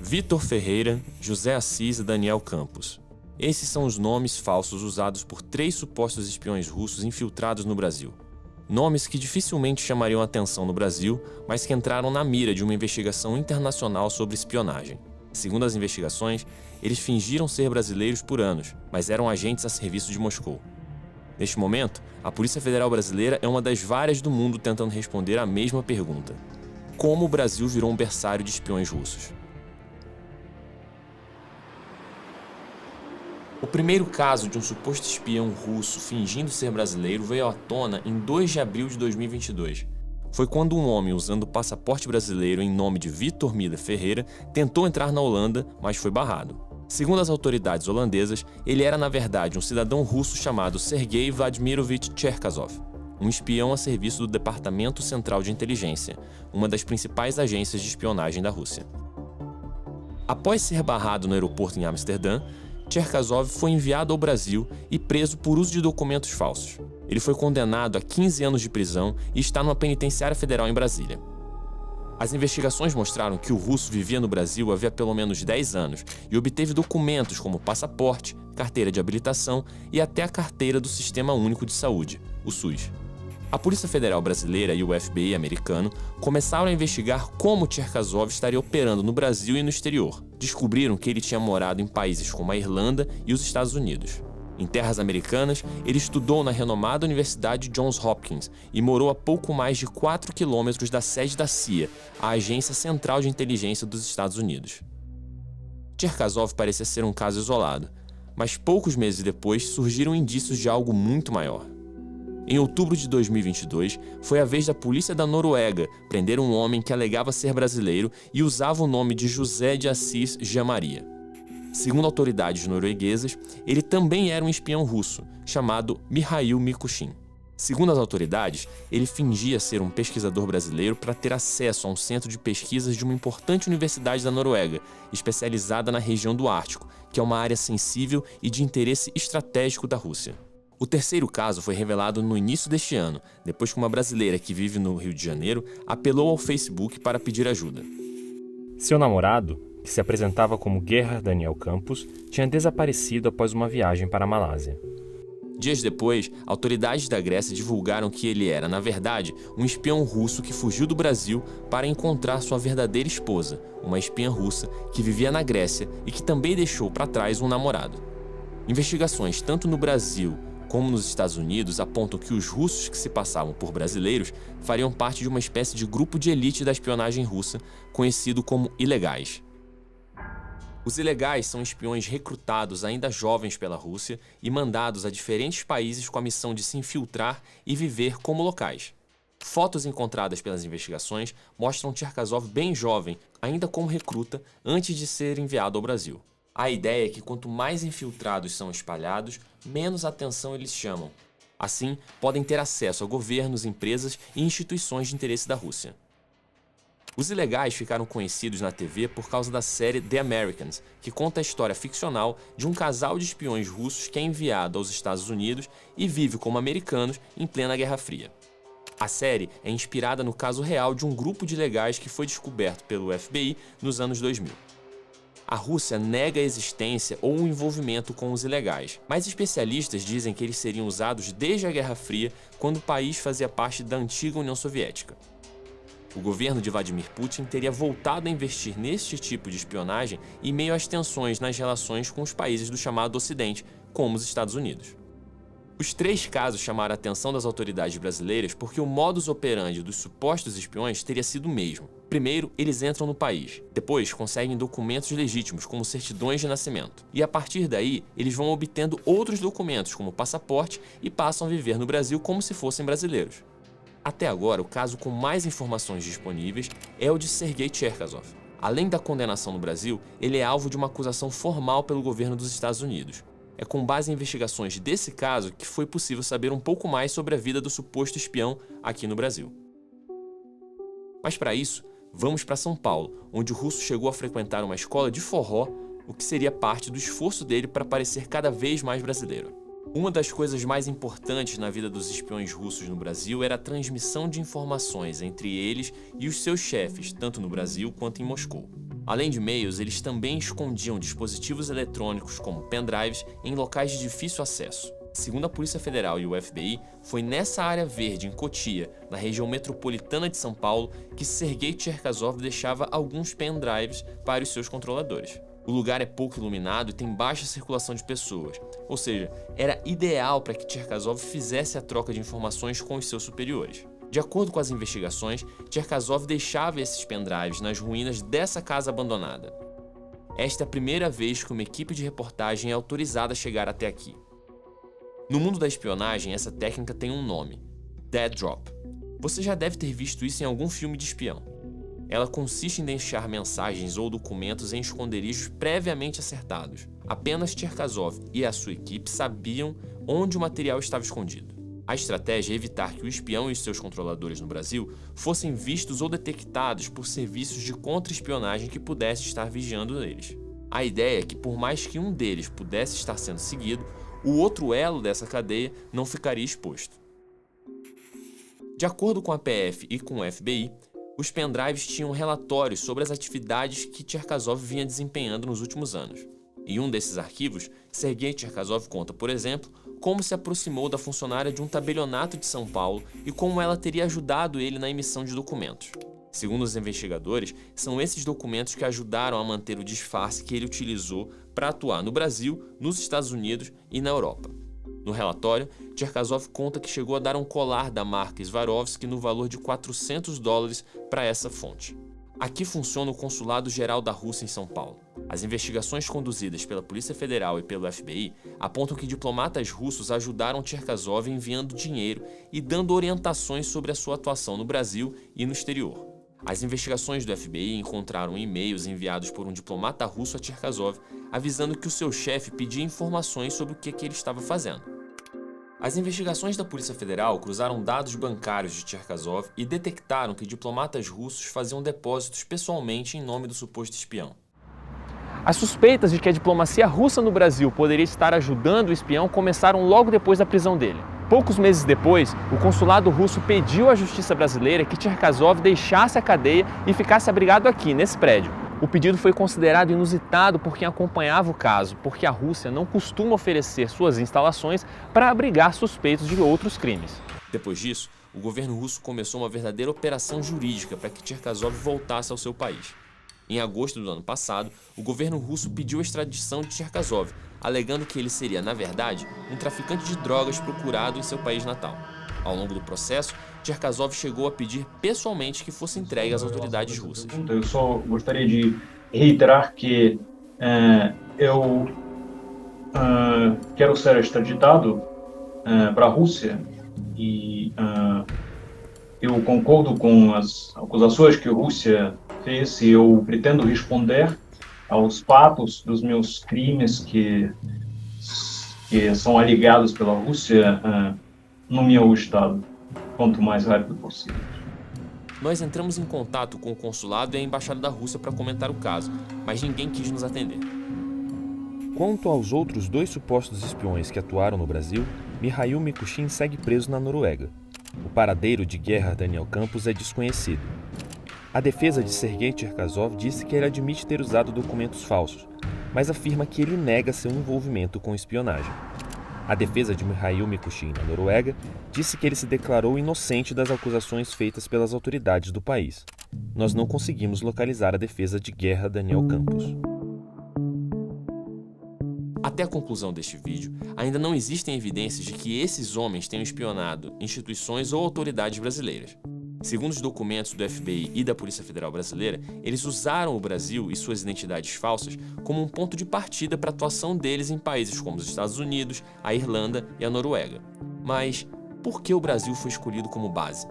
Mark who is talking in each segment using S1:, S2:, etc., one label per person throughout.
S1: Vitor Ferreira, José Assis e Daniel Campos. Esses são os nomes falsos usados por 3 supostos espiões russos infiltrados no Brasil. Nomes que dificilmente chamariam atenção no Brasil, mas que entraram na mira de uma investigação internacional sobre espionagem. Segundo as investigações, eles fingiram ser brasileiros por anos, mas eram agentes a serviço de Moscou. Neste momento, a Polícia Federal Brasileira é uma das várias do mundo tentando responder à mesma pergunta: como o Brasil virou um berçário de espiões russos? O primeiro caso de um suposto espião russo fingindo ser brasileiro veio à tona em 2 de abril de 2022. Foi quando um homem usando o passaporte brasileiro em nome de Vitor Miller Ferreira tentou entrar na Holanda, mas foi barrado. Segundo as autoridades holandesas, ele era na verdade um cidadão russo chamado Sergei Vladimirovich Cherkasov, um espião a serviço do Departamento Central de Inteligência, uma das principais agências de espionagem da Rússia. Após ser barrado no aeroporto em Amsterdã, Cherkasov foi enviado ao Brasil e preso por uso de documentos falsos. Ele foi condenado a 15 anos de prisão e está numa penitenciária federal em Brasília. As investigações mostraram que o russo vivia no Brasil havia pelo menos 10 anos e obteve documentos como passaporte, carteira de habilitação e até a carteira do Sistema Único de Saúde, o SUS. A Polícia Federal Brasileira e o FBI americano começaram a investigar como Cherkasov estaria operando no Brasil e no exterior. Descobriram que ele tinha morado em países como a Irlanda e os Estados Unidos. Em terras americanas, ele estudou na renomada Universidade Johns Hopkins e morou a pouco mais de 4 quilômetros da sede da CIA, a Agência Central de Inteligência dos Estados Unidos. Cherkasov parecia ser um caso isolado, mas poucos meses depois surgiram indícios de algo muito maior. Em outubro de 2022, foi a vez da polícia da Noruega prender um homem que alegava ser brasileiro e usava o nome de José de Assis Jamaria. Segundo autoridades norueguesas, ele também era um espião russo, chamado Mikhail Mikushkin. Segundo as autoridades, ele fingia ser um pesquisador brasileiro para ter acesso a um centro de pesquisas de uma importante universidade da Noruega, especializada na região do Ártico, que é uma área sensível e de interesse estratégico da Rússia. O terceiro caso foi revelado no início deste ano, depois que uma brasileira que vive no Rio de Janeiro apelou ao Facebook para pedir ajuda. Seu namorado, que se apresentava como Gerhard Daniel Campos, tinha desaparecido após uma viagem para a Malásia. Dias depois, autoridades da Grécia divulgaram que ele era, na verdade, um espião russo que fugiu do Brasil para encontrar sua verdadeira esposa, uma espiã russa que vivia na Grécia e que também deixou para trás um namorado. Investigações tanto no Brasil como nos Estados Unidos apontam que os russos que se passavam por brasileiros fariam parte de uma espécie de grupo de elite da espionagem russa, conhecido como ilegais. Os ilegais são espiões recrutados ainda jovens pela Rússia e mandados a diferentes países com a missão de se infiltrar e viver como locais. Fotos encontradas pelas investigações mostram Cherkasov bem jovem, ainda como recruta, antes de ser enviado ao Brasil. A ideia é que quanto mais infiltrados são espalhados, menos atenção eles chamam. Assim, podem ter acesso a governos, empresas e instituições de interesse da Rússia. Os ilegais ficaram conhecidos na TV por causa da série The Americans, que conta a história ficcional de um casal de espiões russos que é enviado aos Estados Unidos e vive como americanos em plena Guerra Fria. A série é inspirada no caso real de um grupo de ilegais que foi descoberto pelo FBI nos anos 2000. A Rússia nega a existência ou o envolvimento com os ilegais, mas especialistas dizem que eles seriam usados desde a Guerra Fria, quando o país fazia parte da antiga União Soviética. O governo de Vladimir Putin teria voltado a investir neste tipo de espionagem em meio às tensões nas relações com os países do chamado Ocidente, como os Estados Unidos. Os 3 casos chamaram a atenção das autoridades brasileiras porque o modus operandi dos supostos espiões teria sido o mesmo. Primeiro, eles entram no país. Depois, conseguem documentos legítimos, como certidões de nascimento. E a partir daí, eles vão obtendo outros documentos, como passaporte, e passam a viver no Brasil como se fossem brasileiros. Até agora, o caso com mais informações disponíveis é o de Sergei Cherkasov. Além da condenação no Brasil, ele é alvo de uma acusação formal pelo governo dos Estados Unidos. É com base em investigações desse caso que foi possível saber um pouco mais sobre a vida do suposto espião aqui no Brasil. Mas para isso, vamos para São Paulo, onde o russo chegou a frequentar uma escola de forró, o que seria parte do esforço dele para parecer cada vez mais brasileiro. Uma das coisas mais importantes na vida dos espiões russos no Brasil era a transmissão de informações entre eles e os seus chefes, tanto no Brasil quanto em Moscou. Além de e-mails, eles também escondiam dispositivos eletrônicos como pendrives em locais de difícil acesso. Segundo a Polícia Federal e o FBI, foi nessa área verde em Cotia, na região metropolitana de São Paulo, que Sergei Cherkasov deixava alguns pendrives para os seus controladores. O lugar é pouco iluminado e tem baixa circulação de pessoas, ou seja, era ideal para que Cherkasov fizesse a troca de informações com os seus superiores. De acordo com as investigações, Cherkasov deixava esses pendrives nas ruínas dessa casa abandonada. Esta é a primeira vez que uma equipe de reportagem é autorizada a chegar até aqui. No mundo da espionagem, essa técnica tem um nome: Dead Drop. Você já deve ter visto isso em algum filme de espião. Ela consiste em deixar mensagens ou documentos em esconderijos previamente acertados. Apenas Cherkasov e a sua equipe sabiam onde o material estava escondido. A estratégia é evitar que o espião e os seus controladores no Brasil fossem vistos ou detectados por serviços de contra-espionagem que pudessem estar vigiando eles. A ideia é que, por mais que um deles pudesse estar sendo seguido, o outro elo dessa cadeia não ficaria exposto. De acordo com a PF e com o FBI, os pendrives tinham relatórios sobre as atividades que Cherkasov vinha desempenhando nos últimos anos. Em um desses arquivos, Sergei Cherkasov conta, por exemplo, como se aproximou da funcionária de um tabelionato de São Paulo e como ela teria ajudado ele na emissão de documentos. Segundo os investigadores, são esses documentos que ajudaram a manter o disfarce que ele utilizou para atuar no Brasil, nos Estados Unidos e na Europa. No relatório, Cherkasov conta que chegou a dar um colar da marca Swarovski no valor de $400 para essa fonte. Aqui funciona o Consulado-Geral da Rússia em São Paulo. As investigações conduzidas pela Polícia Federal e pelo FBI apontam que diplomatas russos ajudaram Cherkasov enviando dinheiro e dando orientações sobre a sua atuação no Brasil e no exterior. As investigações do FBI encontraram e-mails enviados por um diplomata russo a Cherkasov avisando que o seu chefe pedia informações sobre o que ele estava fazendo. As investigações da Polícia Federal cruzaram dados bancários de Cherkasov e detectaram que diplomatas russos faziam depósitos pessoalmente em nome do suposto espião.
S2: As suspeitas de que a diplomacia russa no Brasil poderia estar ajudando o espião começaram logo depois da prisão dele. Poucos meses depois, o consulado russo pediu à justiça brasileira que Cherkasov deixasse a cadeia e ficasse abrigado aqui, nesse prédio. O pedido foi considerado inusitado por quem acompanhava o caso, porque a Rússia não costuma oferecer suas instalações para abrigar suspeitos de outros crimes.
S1: Depois disso, o governo russo começou uma verdadeira operação jurídica para que Cherkasov voltasse ao seu país. Em agosto do ano passado, o governo russo pediu a extradição de Cherkasov, alegando que ele seria, na verdade, um traficante de drogas procurado em seu país natal. Ao longo do processo, Cherkasov chegou a pedir pessoalmente que fosse entregue às autoridades russas.
S3: Eu só gostaria de reiterar que eu quero ser extraditado para a Rússia e eu concordo com as acusações que a Rússia fez e eu pretendo responder aos fatos dos meus crimes que são alegados pela Rússia no meu estado, quanto mais rápido possível.
S1: Nós entramos em contato com o consulado e a embaixada da Rússia para comentar o caso, mas ninguém quis nos atender.
S4: Quanto aos outros 2 supostos espiões que atuaram no Brasil, Mikhail Mikushkin segue preso na Noruega. O paradeiro de Gerhard Daniel Campos é desconhecido. A defesa de Sergei Cherkasov disse que ele admite ter usado documentos falsos, mas afirma que ele nega seu envolvimento com espionagem. A defesa de Mikhail Mikushkin na Noruega disse que ele se declarou inocente das acusações feitas pelas autoridades do país. Nós não conseguimos localizar a defesa de Gerhard Daniel Campos.
S1: Até a conclusão deste vídeo, ainda não existem evidências de que esses homens tenham espionado instituições ou autoridades brasileiras. Segundo os documentos do FBI e da Polícia Federal Brasileira, eles usaram o Brasil e suas identidades falsas como um ponto de partida para a atuação deles em países como os Estados Unidos, a Irlanda e a Noruega. Mas por que o Brasil foi escolhido como base?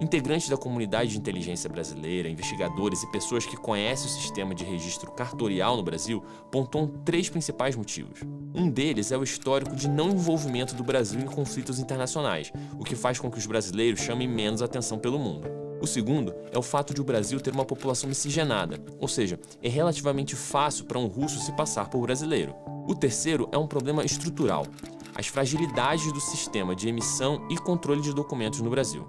S1: Integrantes da comunidade de inteligência brasileira, investigadores e pessoas que conhecem o sistema de registro cartorial no Brasil pontuam 3 principais motivos. Um deles é o histórico de não envolvimento do Brasil em conflitos internacionais, o que faz com que os brasileiros chamem menos atenção pelo mundo. O segundo é o fato de o Brasil ter uma população miscigenada, ou seja, é relativamente fácil para um russo se passar por brasileiro. O terceiro é um problema estrutural, as fragilidades do sistema de emissão e controle de documentos no Brasil.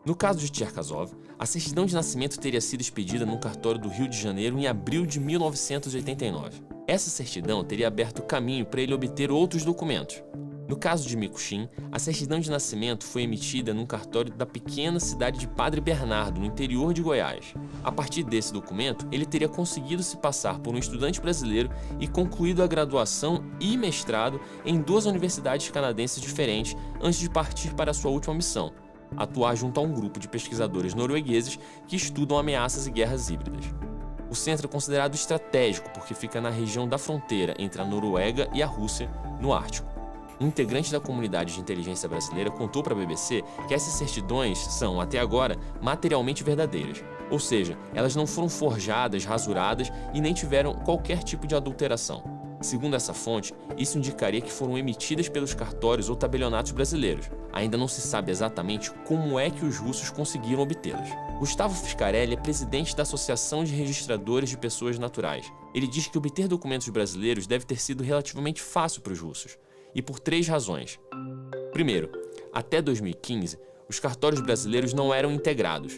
S1: No caso de Cherkasov, A certidão de nascimento teria sido expedida num cartório do Rio de Janeiro em abril de 1989. Essa certidão teria aberto caminho para ele obter outros documentos. No caso de Mikuchin, a certidão de nascimento foi emitida num cartório da pequena cidade de Padre Bernardo, no interior de Goiás. A partir desse documento, ele teria conseguido se passar por um estudante brasileiro e concluído a graduação e mestrado em 2 universidades canadenses diferentes antes de partir para a sua última missão: atuar junto a um grupo de pesquisadores noruegueses que estudam ameaças e guerras híbridas. O centro é considerado estratégico porque fica na região da fronteira entre a Noruega e a Rússia, no Ártico. Um integrante da comunidade de inteligência brasileira contou para a BBC que essas certidões são, até agora, materialmente verdadeiras, ou seja, elas não foram forjadas, rasuradas e nem tiveram qualquer tipo de adulteração. Segundo essa fonte, isso indicaria que foram emitidas pelos cartórios ou tabelionatos brasileiros. Ainda não se sabe exatamente como é que os russos conseguiram obtê-las. Gustavo Fiscarelli é presidente da Associação de Registradores de Pessoas Naturais. Ele diz que obter documentos brasileiros deve ter sido relativamente fácil para os russos, e por 3 razões. Primeiro, até 2015, os cartórios brasileiros não eram integrados.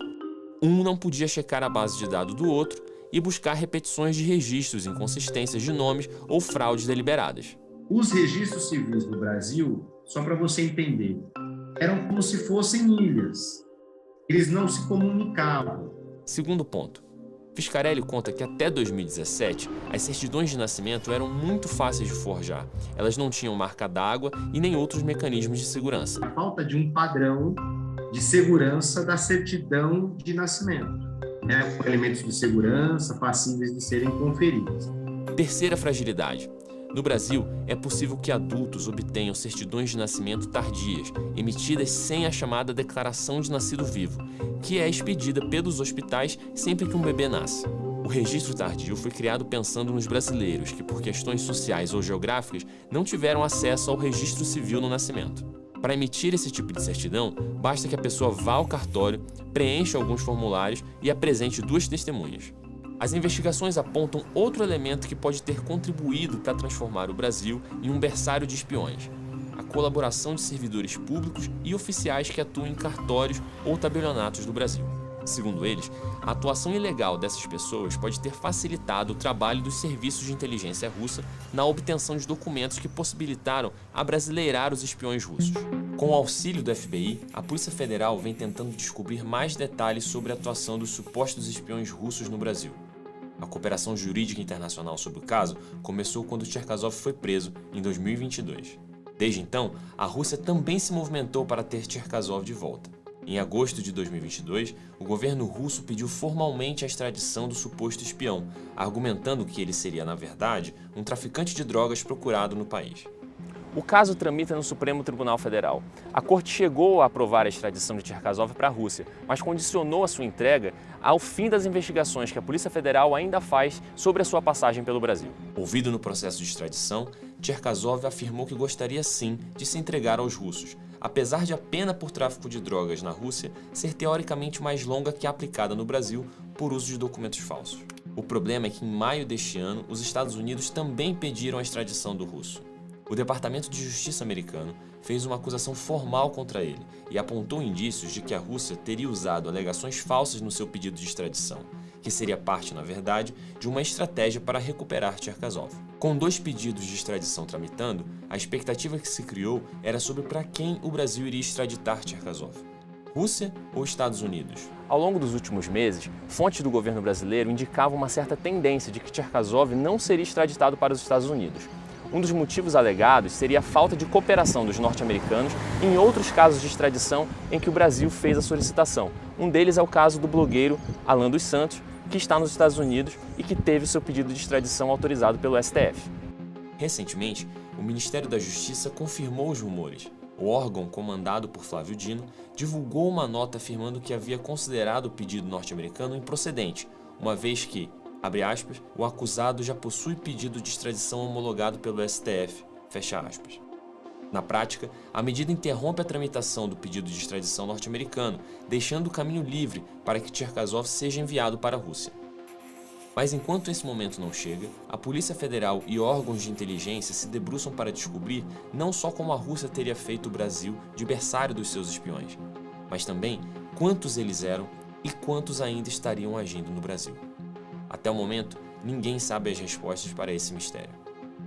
S1: Um não podia checar a base de dados do outro e buscar repetições de registros, inconsistências de nomes ou fraudes deliberadas.
S5: Os registros civis do Brasil, só para você entender, eram como se fossem ilhas. Eles não se comunicavam.
S1: Segundo ponto, Fiscarelli conta que até 2017, as certidões de nascimento eram muito fáceis de forjar. Elas não tinham marca d'água e nem outros mecanismos de segurança.
S5: A falta de um padrão de segurança da certidão de nascimento, com elementos de segurança passíveis de serem conferidos.
S1: Terceira fragilidade. No Brasil, é possível que adultos obtenham certidões de nascimento tardias, emitidas sem a chamada declaração de nascido vivo, que é expedida pelos hospitais sempre que um bebê nasce. O registro tardio foi criado pensando nos brasileiros que, por questões sociais ou geográficas, não tiveram acesso ao registro civil no nascimento. Para emitir esse tipo de certidão, basta que a pessoa vá ao cartório, preencha alguns formulários e apresente 2 testemunhas. As investigações apontam outro elemento que pode ter contribuído para transformar o Brasil em um berçário de espiões: a colaboração de servidores públicos e oficiais que atuam em cartórios ou tabelionatos do Brasil. Segundo eles, a atuação ilegal dessas pessoas pode ter facilitado o trabalho dos serviços de inteligência russa na obtenção de documentos que possibilitaram abrasileirar os espiões russos. Com o auxílio do FBI, a Polícia Federal vem tentando descobrir mais detalhes sobre a atuação dos supostos espiões russos no Brasil. A cooperação jurídica internacional sobre o caso começou quando Cherkasov foi preso, em 2022. Desde então, a Rússia também se movimentou para ter Cherkasov de volta. Em agosto de 2022, o governo russo pediu formalmente a extradição do suposto espião, argumentando que ele seria, na verdade, um traficante de drogas procurado no país.
S2: O caso tramita no Supremo Tribunal Federal. A corte chegou a aprovar a extradição de Cherkasov para a Rússia, mas condicionou a sua entrega ao fim das investigações que a Polícia Federal ainda faz sobre a sua passagem pelo Brasil.
S1: Ouvido no processo de extradição, Cherkasov afirmou que gostaria sim de se entregar aos russos, apesar de a pena por tráfico de drogas na Rússia ser teoricamente mais longa que a aplicada no Brasil por uso de documentos falsos. O problema é que em maio deste ano, os Estados Unidos também pediram a extradição do russo. O Departamento de Justiça americano fez uma acusação formal contra ele e apontou indícios de que a Rússia teria usado alegações falsas no seu pedido de extradição, que seria parte, na verdade, de uma estratégia para recuperar Cherkasov. Com 2 pedidos de extradição tramitando, a expectativa que se criou era sobre para quem o Brasil iria extraditar Cherkasov: Rússia ou Estados Unidos?
S2: Ao longo dos últimos meses, fontes do governo brasileiro indicavam uma certa tendência de que Cherkasov não seria extraditado para os Estados Unidos. Um dos motivos alegados seria a falta de cooperação dos norte-americanos em outros casos de extradição em que o Brasil fez a solicitação. Um deles é o caso do blogueiro Alan dos Santos, que está nos Estados Unidos e que teve seu pedido de extradição autorizado pelo STF.
S1: Recentemente, o Ministério da Justiça confirmou os rumores. O órgão, comandado por Flávio Dino, divulgou uma nota afirmando que havia considerado o pedido norte-americano improcedente, uma vez que, abre aspas, o acusado já possui pedido de extradição homologado pelo STF, fecha aspas. Na prática, a medida interrompe a tramitação do pedido de extradição norte-americano, deixando o caminho livre para que Cherkasov seja enviado para a Rússia. Mas enquanto esse momento não chega, a Polícia Federal e órgãos de inteligência se debruçam para descobrir não só como a Rússia teria feito o Brasil de berçário dos seus espiões, mas também quantos eles eram e quantos ainda estariam agindo no Brasil. Até o momento, ninguém sabe as respostas para esse mistério.